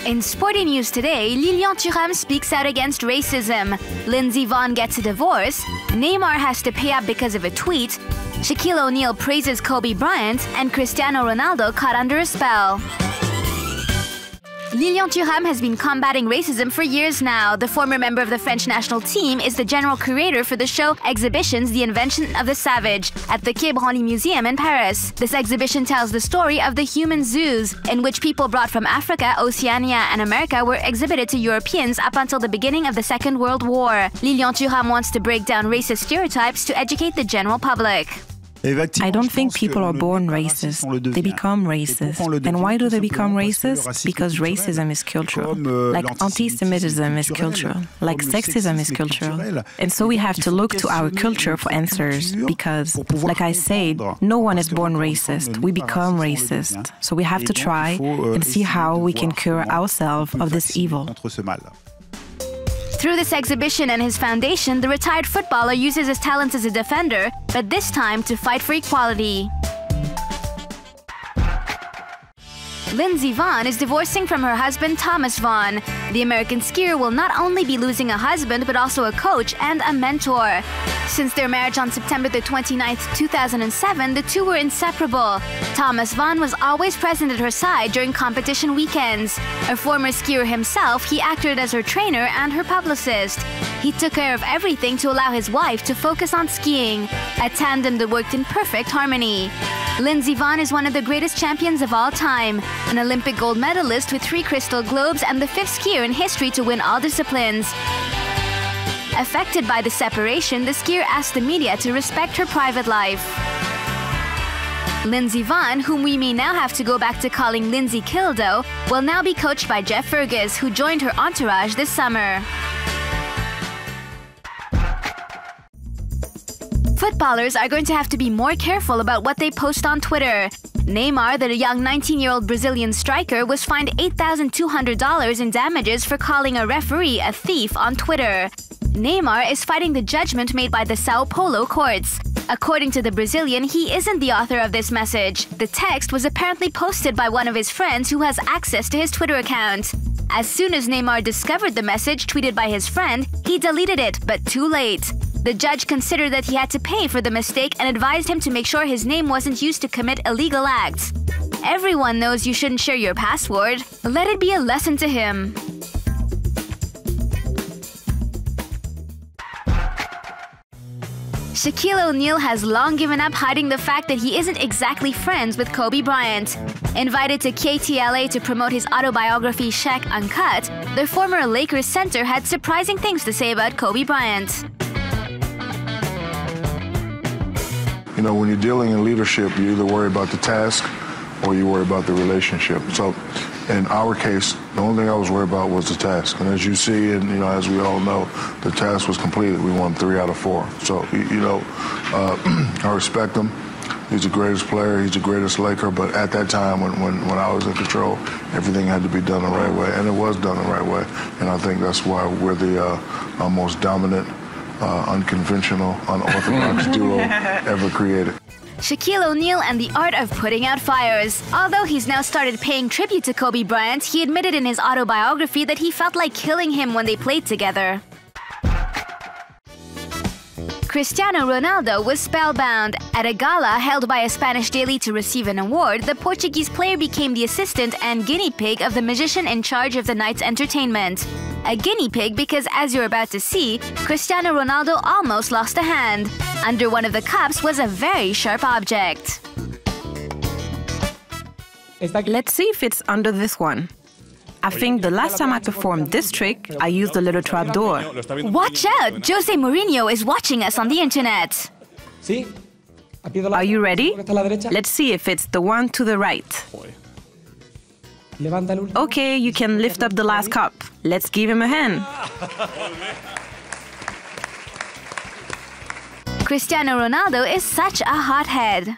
In Sporty news today, Lilian Thuram speaks out against racism. Lindsey Vonn gets a divorce. Neymar has to pay up because of a tweet. Shaquille O'Neal praises Kobe Bryant, and Cristiano Ronaldo caught under a spell. Lilian Thuram has been combating racism for years now. The former member of the French national team is the general curator for the show Exhibitions, The Invention of the Savage at the Quai Branly Museum in Paris. This exhibition tells the story of the human zoos, in which people brought from Africa, Oceania, and America were exhibited to Europeans up until the beginning of the Second World War. Lilian Thuram wants to break down racist stereotypes to educate the general public. I don't think people are born racist. They become racist. And why do they become racist? Because racism is cultural. Like anti-Semitism is cultural. Like sexism is cultural. And so we have to look to our culture for answers. Because, like I said, no one is born racist. We become racist. So we have to try and see how we can cure ourselves of this evil. Through this exhibition and his foundation, the retired footballer uses his talents as a defender, but this time to fight for equality. Lindsey Vonn is divorcing from her husband Thomas Vonn. The American skier will not only be losing a husband, but also a coach and a mentor. Since their marriage on September the 29th, 2007, the two were inseparable. Thomas Vonn was always present at her side during competition weekends. A former skier himself, he acted as her trainer and her publicist. He took care of everything to allow his wife to focus on skiing, a tandem that worked in perfect harmony. Lindsey Vonn is one of the greatest champions of all time, an Olympic gold medalist with 3 crystal globes and the 5th skier in history to win all disciplines. Affected by the separation, the skier asked the media to respect her private life. Lindsey Vonn, whom we may now have to go back to calling Lindsay Kildo, will now be coached by Jeff Fergus, who joined her entourage this summer. Footballers are going to have to be more careful about what they post on Twitter. Neymar, the young 19-year-old Brazilian striker, was fined $8,200 in damages for calling a referee a thief on Twitter. Neymar is fighting the judgment made by the Sao Paulo courts. According to the Brazilian, he isn't the author of this message. The text was apparently posted by one of his friends who has access to his Twitter account. As soon as Neymar discovered the message tweeted by his friend, he deleted it, but too late. The judge considered that he had to pay for the mistake and advised him to make sure his name wasn't used to commit illegal acts. Everyone knows you shouldn't share your password. Let it be a lesson to him. Shaquille O'Neal has long given up hiding the fact that he isn't exactly friends with Kobe Bryant. Invited to KTLA to promote his autobiography Shaq Uncut, the former Lakers center had surprising things to say about Kobe Bryant. You know, when you're dealing in leadership, you either worry about the task or you worry about the relationship. So in our case, the only thing I was worried about was the task. And as you see, and as we all know, the task was completed. We won 3 out of 4. So, I respect him. He's the greatest player. He's the greatest Laker. But at that time, when I was in control, everything had to be done the right way. And it was done the right way. And I think that's why we're the most dominant, unconventional, unorthodox duo ever created. Shaquille O'Neal and the art of putting out fires. Although he's now started paying tribute to Kobe Bryant, he admitted in his autobiography that he felt like killing him when they played together. Cristiano Ronaldo was spellbound. At a gala held by a Spanish daily to receive an award, the Portuguese player became the assistant and guinea pig of the magician in charge of the night's entertainment. A guinea pig because, as you're about to see, Cristiano Ronaldo almost lost a hand. Under one of the cups was a very sharp object. Let's see if it's under this one. I think the last time I performed this trick, I used a little trapdoor. Watch out! Jose Mourinho is watching us on the internet. Are you ready? Let's see if it's the one to the right. Okay, you can lift up the last cup. Let's give him a hand. Cristiano Ronaldo is such a hothead.